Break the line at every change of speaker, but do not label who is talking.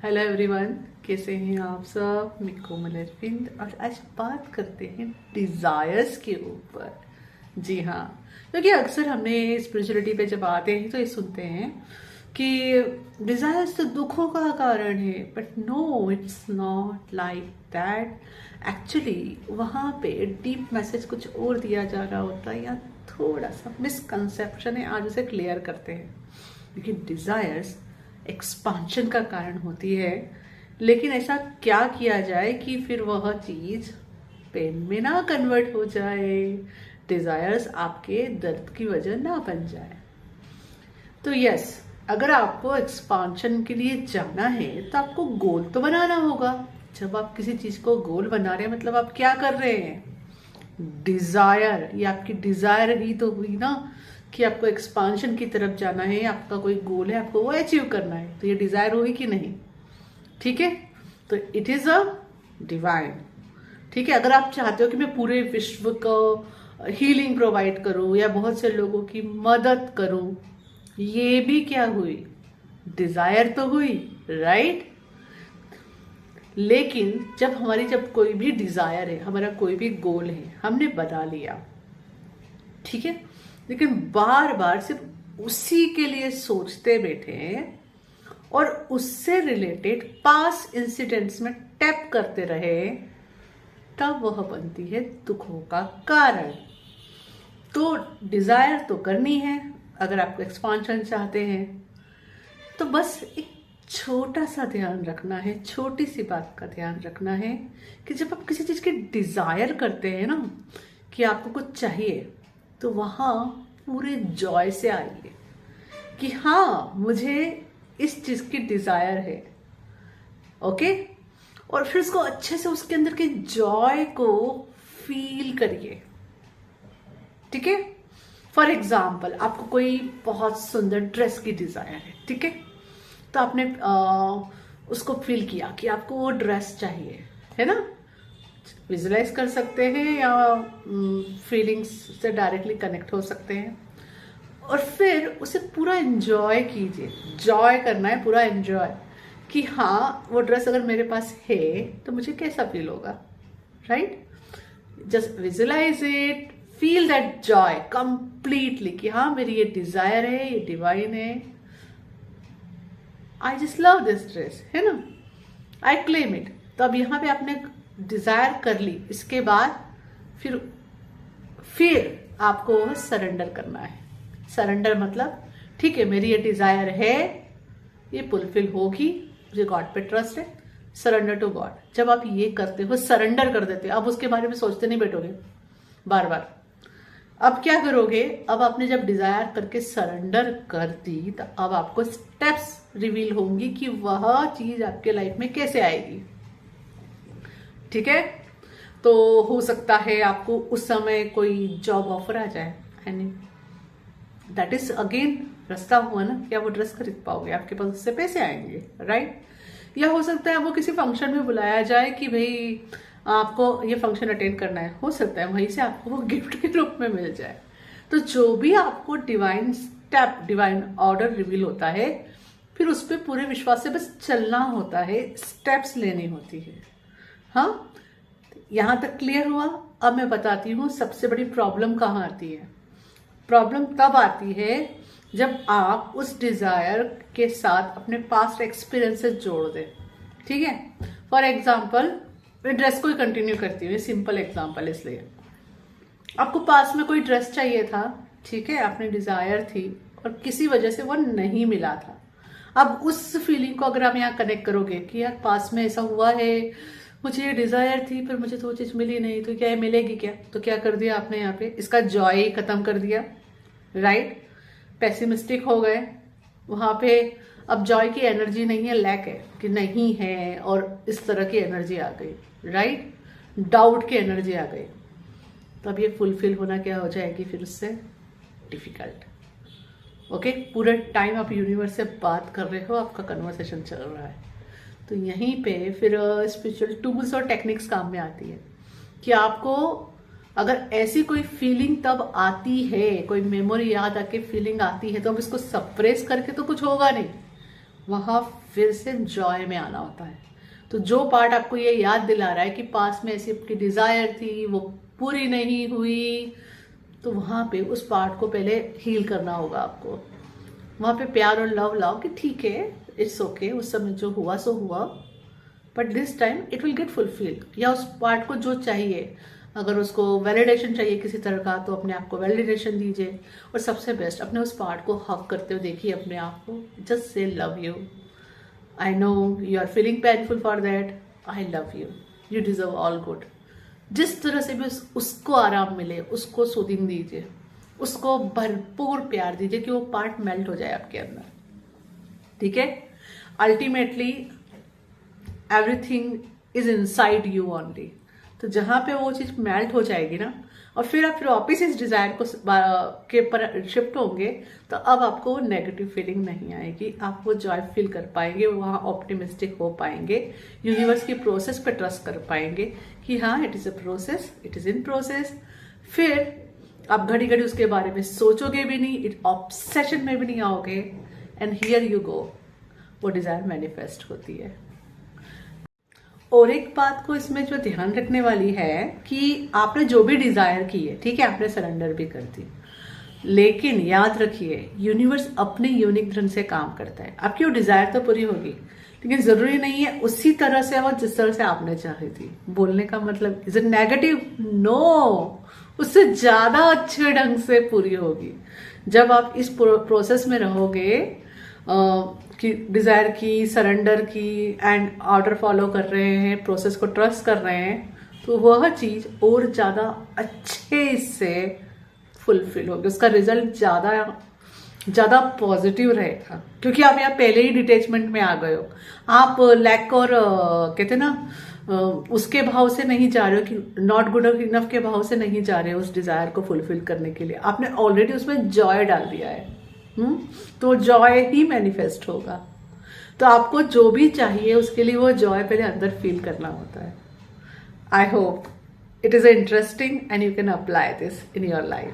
Hello everyone, कैसे हैं आप सब। मैं कोमल अरविंद और आज बात करते हैं डिजायर्स के ऊपर। जी हाँ, क्योंकि अक्सर हमने स्पिरिचुअलिटी पे जब आते हैं तो ये सुनते हैं कि डिजायर्स तो दुखों का कारण है, but no, it's not like that. Actually वहाँ पे डीप मैसेज कुछ और दिया जा रहा होता है या थोड़ा सा मिसकंसेप्शन है। आज उसे क्लियर करते हैं, क्योंकि डिजायर्स एक्सपांशन का कारण होती है। लेकिन ऐसा क्या किया जाए कि फिर वह चीज पेन में ना कन्वर्ट हो जाए, डिजायर्स आपके दर्द की वजह ना बन जाए। तो यस, अगर आपको एक्सपांशन के लिए जाना है तो आपको गोल तो बनाना होगा। जब आप किसी चीज को गोल बना रहे हैं मतलब आप क्या कर रहे हैं, डिजायर। ये आपकी डिजायर ही तो हुई ना कि आपको एक्सपांशन की तरफ जाना है, आपका कोई गोल है, आपको वो अचीव करना है, तो ये डिजायर हुई कि नहीं। ठीक है, तो इट इज अ डिवाइन। ठीक है, अगर आप चाहते हो कि मैं पूरे विश्व को हीलिंग प्रोवाइड करूं या बहुत से लोगों की मदद करूं, ये भी क्या हुई, डिजायर तो हुई, राइट। लेकिन जब कोई भी डिजायर है, हमारा कोई भी गोल है, हमने बना लिया, ठीक है, लेकिन बार बार सिर्फ उसी के लिए सोचते बैठे हैं और उससे रिलेटेड पास्ट इंसिडेंट्स में टैप करते रहे, तब वह बनती है दुखों का कारण। तो डिजायर तो करनी है अगर आपको एक्सपांशन चाहते हैं, तो बस एक छोटा सा ध्यान रखना है, छोटी सी बात का ध्यान रखना है कि जब आप किसी चीज की डिजायर करते हैं ना कि आपको कुछ चाहिए, तो वहां पूरे जॉय से आइए कि हाँ, मुझे इस चीज की डिजायर है। ओके, और फिर उसको अच्छे से उसके अंदर के जॉय को फील करिए। ठीक है, फॉर एग्जाम्पल आपको कोई बहुत सुंदर ड्रेस की डिजायर है, ठीक है, तो आपने उसको फील किया कि आपको वो ड्रेस चाहिए, है ना। विजुलाइज कर सकते हैं या फीलिंग्स से डायरेक्टली कनेक्ट हो सकते हैं, और फिर उसे पूरा एंजॉय कीजिए। जॉय करना है, पूरा एंजॉय कि हाँ, वो ड्रेस अगर मेरे पास है तो मुझे कैसा फील होगा, right. Just visualize it, feel that joy completely कि हाँ, मेरी ये डिजायर है, ये डिवाइन है, I just love this dress, है ना, आई क्लेम इट। तो अब यहाँ पे आपने डिजायर कर ली, इसके बाद फिर आपको सरेंडर करना है। सरेंडर मतलब ठीक है, मेरी ये डिजायर है, ये फुलफिल होगी, मुझे गॉड पे ट्रस्ट है, सरेंडर टू गॉड। जब आप ये करते हो, सरेंडर कर देते हो, अब उसके बारे में सोचते नहीं बैठोगे बार बार। अब क्या करोगे, अब आपने जब डिजायर करके सरेंडर कर दी, तो अब आपको स्टेप्स रिवील होंगी कि वह चीज आपके लाइफ में कैसे आएगी। ठीक है, तो हो सकता है आपको उस समय कोई जॉब ऑफर आ जाए, यानी दैट इज अगेन रास्ता हुआ ना, क्या वो ड्रेस खरीद पाओगे, आपके पास उससे पैसे आएंगे, राइट। या हो सकता है वो किसी फंक्शन में बुलाया जाए कि भाई आपको ये फंक्शन अटेंड करना है, हो सकता है वहीं से आपको वो गिफ्ट के रूप में मिल जाए। तो जो भी आपको divine step, divine order reveal होता है, फिर उस पर पूरे विश्वास से बस चलना होता है, स्टेप्स लेनी होती है। हाँ, यहां तक क्लियर हुआ। अब मैं बताती हूँ सबसे बड़ी प्रॉब्लम कहाँ आती है। प्रॉब्लम तब आती है जब आप उस डिजायर के साथ अपने पास्ट एक्सपीरियंसेस जोड़ दें। ठीक है, फॉर एग्जाम्पल मैं ड्रेस को ही कंटिन्यू करती हूँ, सिंपल एग्जाम्पल, इसलिए आपको पास में कोई ड्रेस चाहिए था, ठीक है, आपने डिजायर थी और किसी वजह से वो नहीं मिला था। अब उस फीलिंग को अगर आप यहाँ कनेक्ट करोगे कि यार पास में ऐसा हुआ है, मुझे ये डिजायर थी पर मुझे तो वो चीज मिली नहीं, तो क्या ये मिलेगी क्या, तो क्या कर दिया आपने यहाँ पे, इसका जॉय ही खत्म कर दिया, राइट। पेसिमिस्टिक हो गए वहां पे। अब जॉय की एनर्जी नहीं है, लैक है कि नहीं है, और इस तरह की एनर्जी आ गई, राइट, डाउट की एनर्जी आ गई। तब ये फुलफिल होना क्या हो जाएगी फिर उससे, डिफिकल्ट। ओके, पूरे टाइम आप यूनिवर्स से बात कर रहे हो, आपका कन्वर्सेशन चल रहा है, तो यहीं पे फिर स्पिरिचुअल टूल्स और टेक्निक्स काम में आती है कि आपको अगर ऐसी कोई फीलिंग तब आती है, कोई मेमोरी याद आके फीलिंग आती है, तो अब इसको सप्रेस करके तो कुछ होगा नहीं, वहां फिर से जॉय में आना होता है। तो जो पार्ट आपको ये याद दिला रहा है कि पास में ऐसी आपकी डिजायर थी, वो पूरी नहीं हुई, तो वहां पे उस पार्ट को पहले हील करना होगा आपको। वहां पे प्यार और लव लाओ कि ठीक है, इट्स ओके, उस समय जो हुआ सो हुआ, but this time it will get fulfilled. या उस पार्ट को जो चाहिए, अगर उसको वैलिडेशन चाहिए किसी तरह का, तो अपने आप को वैलिडेशन दीजिए। और सबसे बेस्ट, अपने उस पार्ट को हक करते हुए देखिए अपने आप को, just say love you, I know you are feeling painful for that, I love you, you deserve all good. जिस तरह से भी उसको आराम मिले, उसको सूदिंग दीजिए, उसको भरपूर प्यार दीजिए कि वो पार्ट मेल्ट हो जाए आपके अंदर। ठीक है, ultimately everything is inside you only. तो जहां पे वो चीज मेल्ट हो जाएगी ना, और फिर आप वापिस इस डिजायर को के पर शिफ्ट होंगे, तो अब आपको वो नेगेटिव फीलिंग नहीं आएगी, आप वो जॉय फील कर पाएंगे, वहां ऑप्टिमिस्टिक हो पाएंगे, यूनिवर्स की प्रोसेस पे ट्रस्ट कर पाएंगे कि हाँ, it is a process, it is in process. फिर आप घड़ी घड़ी उसके बारे में सोचोगे भी नहीं, ऑब्सेशन में भी नहीं आओगे, एंड हियर यू गो, वो डिजायर मैनिफेस्ट होती है। और एक बात को इसमें जो ध्यान रखने वाली है कि आपने जो भी डिजायर की है, ठीक है, आपने सरेंडर भी कर दी, लेकिन याद रखिए यूनिवर्स अपने यूनिक ढंग से काम करता है। आपकी वो डिजायर तो पूरी होगी, लेकिन जरूरी नहीं है उसी तरह से वो जिस तरह से आपने चाही थी। बोलने का मतलब इज इट नेगेटिव? नो, उससे ज्यादा अच्छे ढंग से पूरी होगी जब आप इस प्रोसेस में रहोगे कि डिजायर की, सरेंडर की, एंड ऑर्डर फॉलो कर रहे हैं, प्रोसेस को ट्रस्ट कर रहे हैं, तो वह चीज और ज्यादा अच्छे से फुलफिल होगी, उसका रिजल्ट ज्यादा पॉजिटिव रहेगा, क्योंकि आप यहाँ पहले ही डिटेचमेंट में आ गए हो। आप लैक और कहते ना उसके भाव से नहीं जा रहे हो, कि नॉट गुड इनफ के भाव से नहीं जा रहे हो उस डिजायर को फुलफिल करने के लिए, आपने ऑलरेडी उसमें जॉय डाल दिया है। तो जॉय ही मैनिफेस्ट होगा। तो आपको जो भी चाहिए उसके लिए वो जॉय पहले अंदर फील करना होता है। I hope it is interesting and you can apply this in your life.